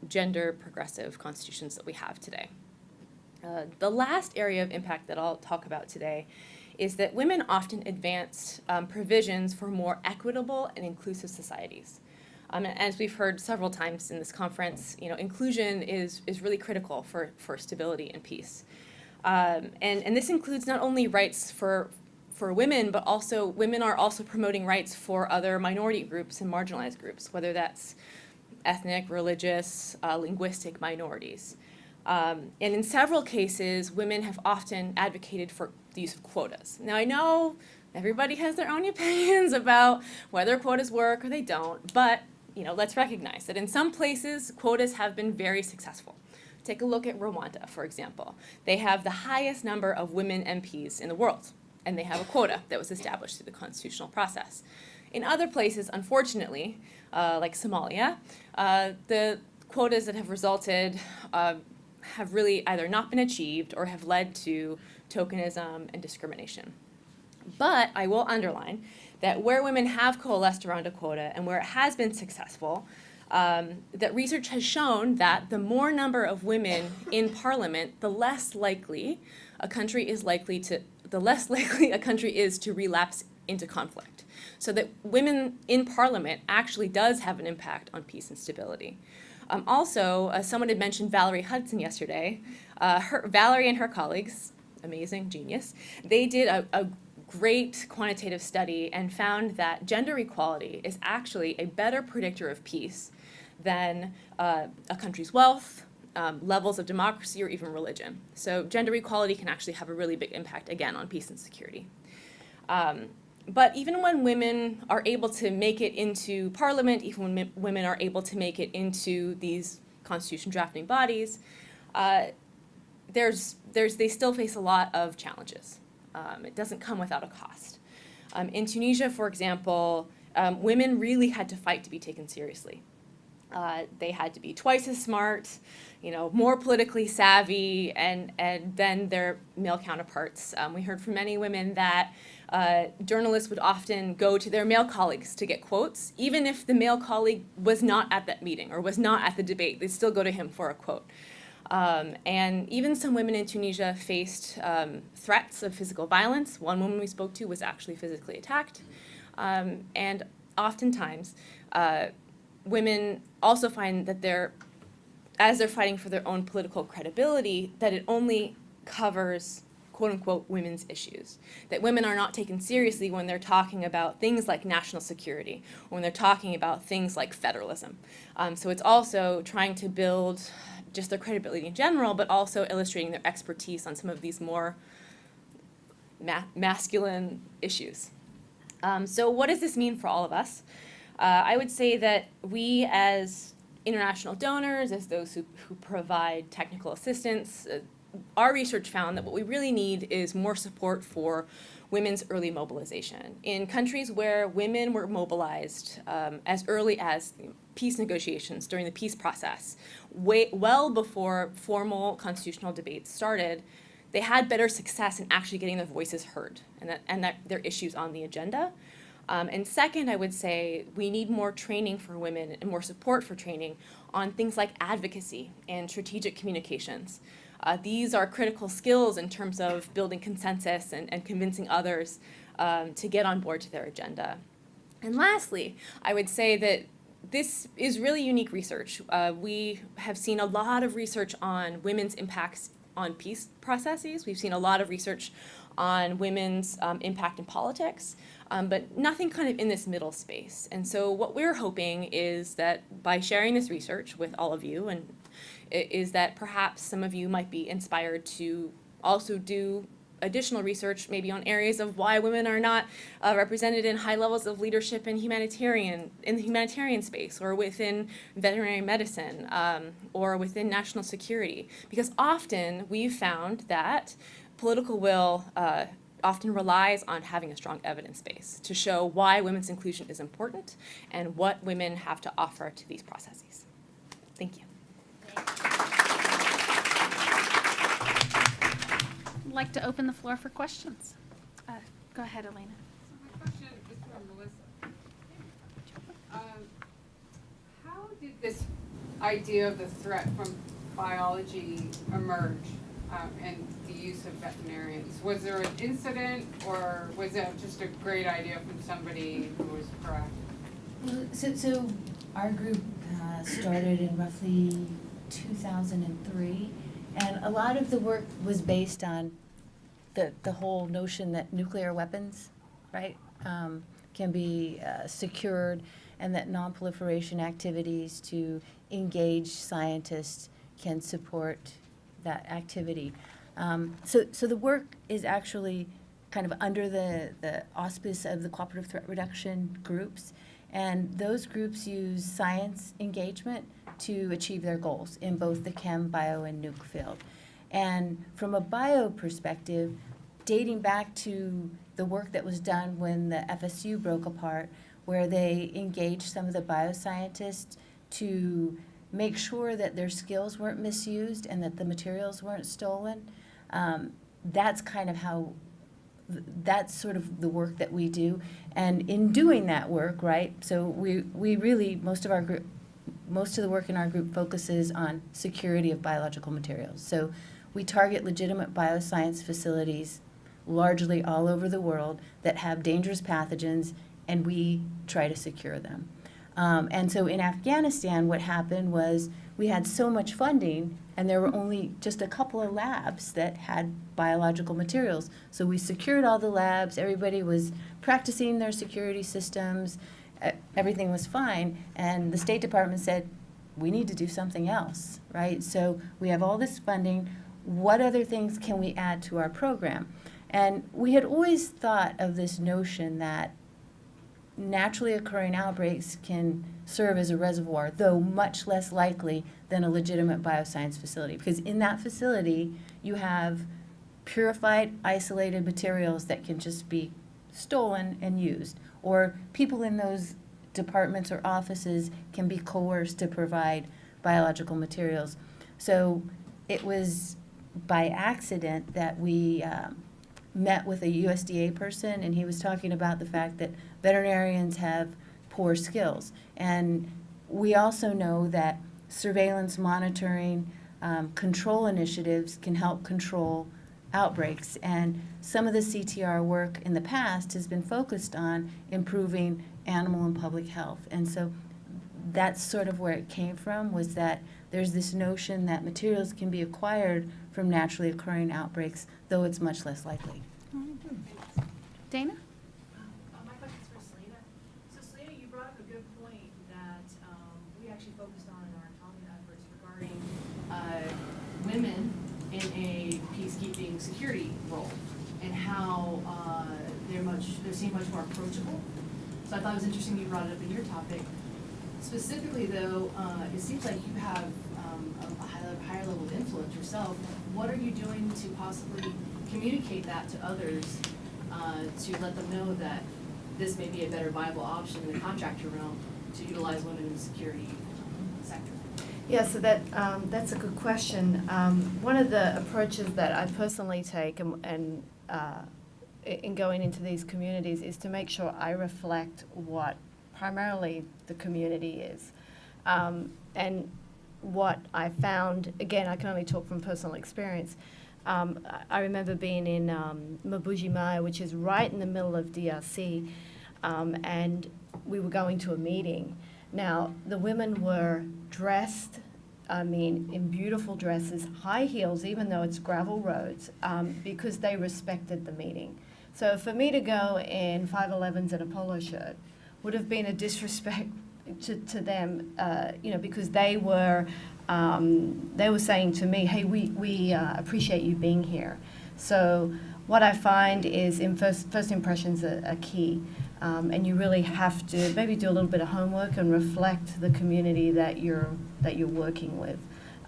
gender progressive constitutions that we have today. The last area of impact that I'll talk about today is that women often advance provisions for more equitable and inclusive societies. As we've heard several times in this conference, inclusion is really critical for stability and peace. And this includes not only rights for women, but also women are also promoting rights for other minority groups and marginalized groups, whether that's ethnic, religious, linguistic minorities. And in several cases, women have often advocated for the use of quotas. Now, I know everybody has their own opinions about whether quotas work or they don't, but let's recognize that in some places, quotas have been very successful. Take a look at Rwanda, for example. They have the highest number of women MPs in the world, and they have a quota that was established through the constitutional process. In other places, unfortunately, like Somalia, the quotas that have resulted have really either not been achieved or have led to tokenism and discrimination. But I will underline that where women have coalesced around a quota and where it has been successful, that research has shown that the more number of women in parliament, the less likely a country is to relapse into conflict. So that women in parliament actually does have an impact on peace and stability. Also, someone had mentioned Valerie Hudson yesterday. Valerie and her colleagues, amazing, genius, they did a great quantitative study and found that gender equality is actually a better predictor of peace than a country's wealth, levels of democracy, or even religion. So gender equality can actually have a really big impact, again, on peace and security. But even when women are able to make it into parliament, even when women are able to make it into these constitution drafting bodies, they still face a lot of challenges. It doesn't come without a cost. In Tunisia, for example, women really had to fight to be taken seriously. They had to be twice as smart, more politically savvy, and than their male counterparts. We heard from many women that journalists would often go to their male colleagues to get quotes, even if the male colleague was not at that meeting or was not at the debate. They'd still go to him for a quote. And even some women in Tunisia faced threats of physical violence. One woman we spoke to was actually physically attacked. And oftentimes, women also find that as they're fighting for their own political credibility, that it only covers quote-unquote women's issues, that women are not taken seriously when they're talking about things like national security, or when they're talking about things like federalism. So it's also trying to build just their credibility in general, but also illustrating their expertise on some of these more masculine issues. So what does this mean for all of us? I would say that we as international donors, as those who provide technical assistance, our research found that what we really need is more support for women's early mobilization. In countries where women were mobilized as early as peace negotiations during the peace process, well before formal constitutional debates started, they had better success in actually getting their voices heard and that their issues on the agenda. And second, I would say we need more training for women and more support for training on things like advocacy and strategic communications. These are critical skills in terms of building consensus and convincing others to get on board to their agenda. And lastly, I would say that this is really unique research. We have seen a lot of research on women's impacts on peace processes. We've seen a lot of research on women's impact in politics, but nothing kind of in this middle space. And so what we're hoping is that by sharing this research with all of you, and is that perhaps some of you might be inspired to also do additional research maybe on areas of why women are not represented in high levels of leadership in the humanitarian space, or within veterinary medicine, or within national security. Because often we've found that political will often relies on having a strong evidence base to show why women's inclusion is important and what women have to offer to these processes. Thank you. I'd like to open the floor for questions. Go ahead, Elena. So my question is for Melissa. How did this idea of the threat from biology emerge and the use of veterinarians? Was there an incident, or was that just a great idea from somebody who was proactive? So Our group started in roughly 2003, and a lot of the work was based on the whole notion that nuclear weapons, right, can be secured, and that non-proliferation activities to engage scientists can support that activity. So the work is actually kind of under the auspice of the cooperative threat reduction groups, and those groups use science engagement to achieve their goals in both the chem, bio, and nuke field. And from a bio perspective, dating back to the work that was done when the FSU broke apart, where they engaged some of the bioscientists to make sure that their skills weren't misused and that the materials weren't stolen. That's kind of how, that's sort of the work that we do. And in doing that work, right, so we really, most of the work in our group focuses on security of biological materials. So we target legitimate bioscience facilities largely all over the world that have dangerous pathogens, and we try to secure them. And so in Afghanistan, what happened was we had so much funding, and there were only just a couple of labs that had biological materials. So we secured all the labs, everybody was practicing their security systems, everything was fine, and the State Department said, we need to do something else, right? So we have all this funding, what other things can we add to our program? And we had always thought of this notion that naturally occurring outbreaks can serve as a reservoir, though much less likely than a legitimate bioscience facility. Because in that facility, you have purified, isolated materials that can just be stolen and used. Or people in those departments or offices can be coerced to provide biological materials. So it was by accident that we met with a USDA person, and he was talking about the fact that veterinarians have poor skills. And we also know that surveillance, monitoring, control initiatives can help control outbreaks. And some of the CTR work in the past has been focused on improving animal and public health. And so that's sort of where it came from, was that there's this notion that materials can be acquired from naturally occurring outbreaks, though it's much less likely. Dana? My question's for Selena. So Selena, you brought up a good point that we actually focused on in our Tonga efforts regarding women in a peacekeeping security role and how they're seen much more approachable. So I thought it was interesting you brought it up in your topic. Specifically though, it seems like you have a higher level of influence yourself. What are you doing to possibly communicate that to others, to let them know that this may be a better viable option in the contractor realm to utilize women in the security sector? Yeah, so that's a good question. One of the approaches that I personally take and in going into these communities is to make sure I reflect what primarily the community is. And what I found, again, I can only talk from personal experience. I remember being in Mabuji Maya, which is right in the middle of DRC, and we were going to a meeting. Now, the women were dressed, in beautiful dresses, high heels, even though it's gravel roads, because they respected the meeting. So for me to go in 511s and a polo shirt would have been a disrespect to them, because they were saying to me, hey, we appreciate you being here. So what I find is first impressions are key. And you really have to maybe do a little bit of homework and reflect the community that you're working with.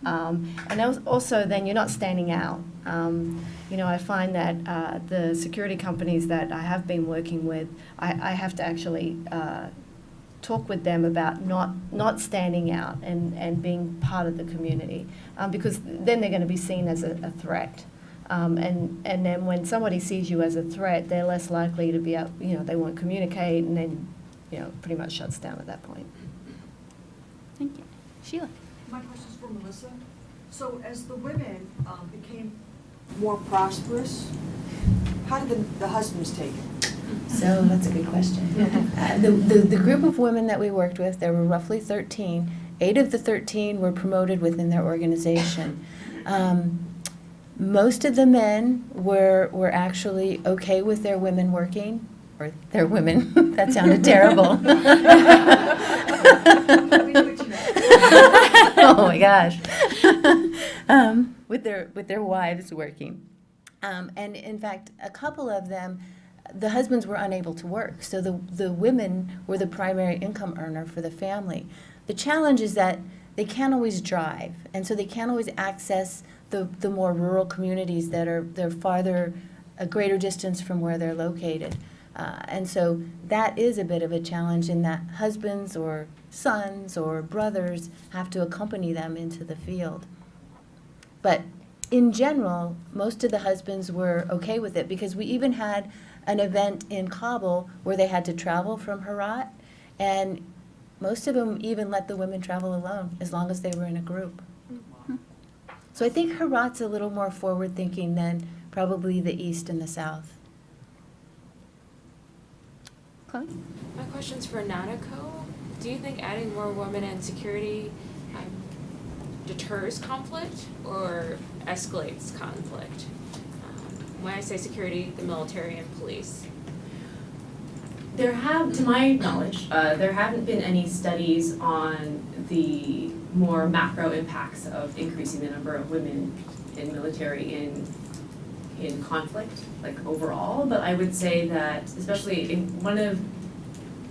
And also then you're not standing out. I find that the security companies that I have been working with, I have to actually talk with them about not standing out and being part of the community, because then they're going to be seen as a threat. And then when somebody sees you as a threat, they're less likely to be they won't communicate, and then, pretty much shuts down at that point. Thank you. Sheila? My question's for Melissa. So as the women became more prosperous, how did the husbands take it? So that's a good question. The group of women that we worked with, there were roughly 13. 8 of the 13 were promoted within their organization. Most of the men were actually okay with their women working, or their women. That sounded terrible. Oh my gosh. With their wives working. And in fact, a couple of them, the husbands were unable to work, so the women were the primary income earner for the family. The challenge is that they can't always drive, and so they can't always access the more rural communities they're farther, a greater distance from where they're located. And so that is a bit of a challenge in that husbands or sons or brothers have to accompany them into the field. But in general, most of the husbands were okay with it, because we even had an event in Kabul where they had to travel from Herat, and most of them even let the women travel alone as long as they were in a group. So I think Herat's a little more forward-thinking than probably the East and the South. Chloe? My question's for Nanako. Do you think adding more women in security deters conflict or escalates conflict? When I say security, the military and police. There have, to my knowledge, there haven't been any studies on the more macro impacts of increasing the number of women in military in conflict, like overall. But I would say that, especially in one of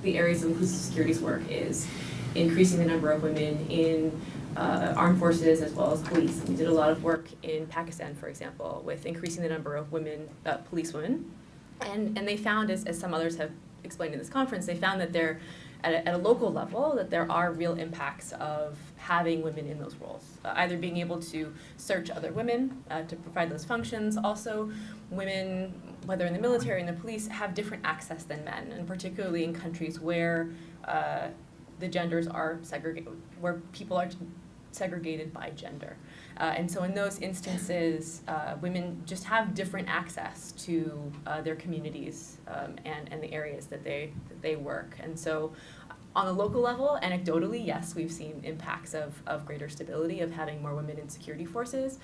the areas of inclusive security's work is increasing the number of women in armed forces as well as police. We did a lot of work in Pakistan, for example, with increasing the number of women, policewomen. And they found, as some others have explained in this conference, they found that there, at a local level, that there are real impacts of having women in those roles. Either being able to search other women to provide those functions. Also, women, whether in the military and the police, have different access than men, and particularly in countries where the genders are segregated, where people are segregated by gender. And so in those instances, women just have different access to their communities and the areas that they work. And so on the local level, anecdotally, yes, we've seen impacts of greater stability, of having more women in security forces.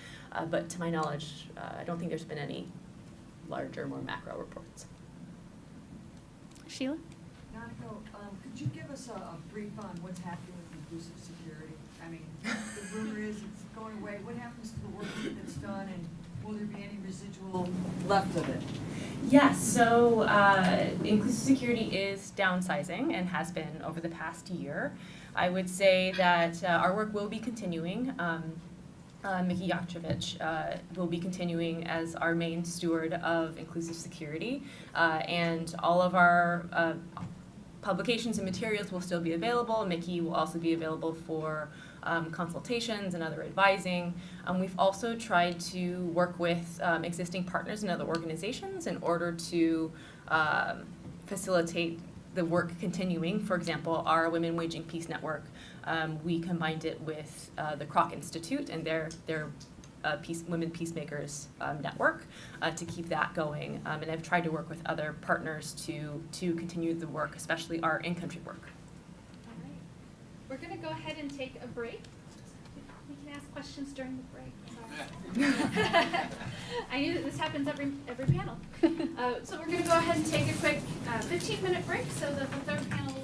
But to my knowledge, I don't think there's been any larger, more macro reports. Sheila? Nanako, could you give us a brief on what's happening with inclusive security? I mean, the rumor is it's going away. What happens to the work that's done, and will there be any residual left of it? Yes, so inclusive security is downsizing and has been over the past year. I would say that our work will be continuing. Mickey Yakchevich will be continuing as our main steward of inclusive security, and all of our publications and materials will still be available. Mickey will also be available for consultations and other advising. We've also tried to work with existing partners and other organizations in order to facilitate the work continuing. For example, our Women Waging Peace Network, we combined it with the Kroc Institute and their Women Peacemakers network to keep that going. And I've tried to work with other partners to continue the work, especially our in-country work. All right. We're going to go ahead and take a break. We can ask questions during the break. Sorry. I knew that this happens every panel. So we're going to go ahead and take a quick 15-minute break so that the third panel